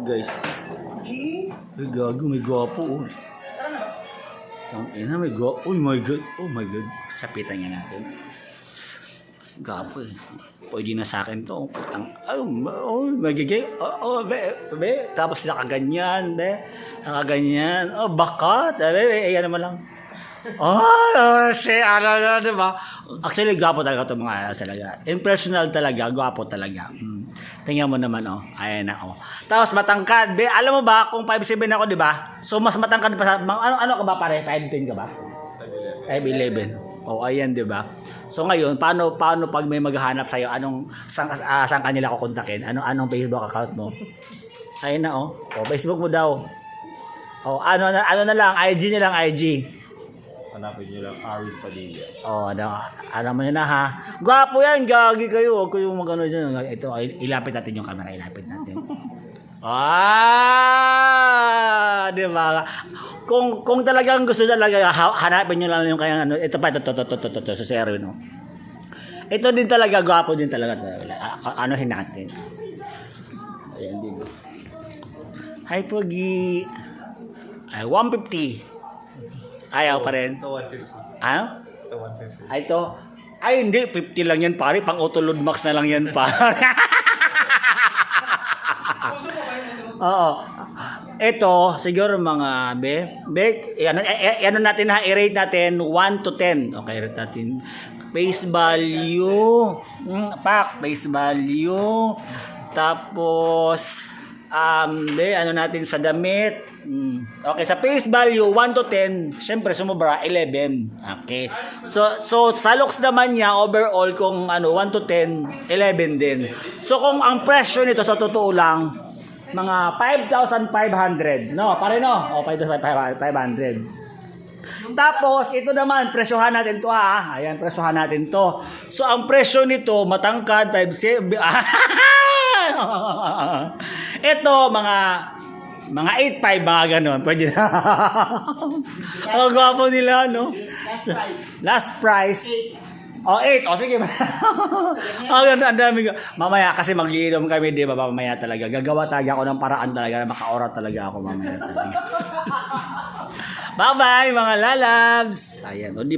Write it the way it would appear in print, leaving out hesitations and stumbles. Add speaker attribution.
Speaker 1: Guys.
Speaker 2: G?
Speaker 1: Ay, gago, may gwapo. Oh.
Speaker 2: Tara na.
Speaker 1: Tangina, may gwapo. Oh my God. Oh my God. Sapitan niya natin. Gapo eh. Pwede na sa akin to. Magiging. Be. Tapos nakaganyan, be. Nakaganyan. Oh, bakat. Ayan naman lang. Diba? Actually, gwapo talaga itong mga talaga. Impressional talaga, gwapo talaga. Tingnan mo naman, oh. Ayan na, oh. Tapos matangkad, be. Alam mo ba, kung 5'7 ako, di ba? So, mas matangkad pa sa, ano ka ba pare? 5'10 ka ba? 5'11. Oh, ayan, di ba? So, ngayon, paano pag may maghahanap sa'yo, saan kanila kukontakin? Anong Facebook account mo? Ayun na, oh. Oh, Facebook mo daw. Oh, ano na lang, IG niya lang, IG.
Speaker 3: Hanapin nyo lang Arwin Padilla.
Speaker 1: Oh, alam mo yun na ha. Gwapo yan, gagi kayo. Huwag kayong magano dyan. Ito, ilapit natin yung camera. Ilapit natin. Di ba? Kung talagang gusto talaga, hanapin nyo lang yung kaya ano. Ito pa, ito, sa Sir Erwin. No? Ito din talaga, gwapo din talaga. Anuhin natin. Ayan din. Hi, Pogi. Ay, 150. Ayaw pa rin.
Speaker 3: Ito 150.
Speaker 1: Ano?
Speaker 3: Ito 150.
Speaker 1: Ay, ito. Ay, hindi. 50 lang yan, pare. Pang Autoload Max na lang yan, pare.
Speaker 2: Puso mo kayo nito.
Speaker 1: Oo. Ito, siguro mga, ano natin ha, i-rate natin 1 to 10. Okay, rate natin. Face value. Face value. Tapos, ano natin sa damit. Okay, sa face value 1 to 10, syempre sumobra 11. Okay. So sa looks naman niya overall kung 1 to 10, 11 din. So kung ang presyo nito sa totoo lang mga 5,500, no? Pare no? O 5,500. Tapos ito naman presyohan natin to ha. Ayan, presyohan natin to. So ang presyo nito matangkad 5,700. Ito mga 8.5 mga ganon. Pwede na. Ang gwapo nila, no? Last price. Oh, 8. Oh, sige. Ang dami. Mamaya kasi mag-iinom kami, di ba? Mamaya talaga. Gagawa talaga ako ng paraan talaga na maka-orat talaga ako mamaya talaga. Bye-bye, mga lalabs. Ayan.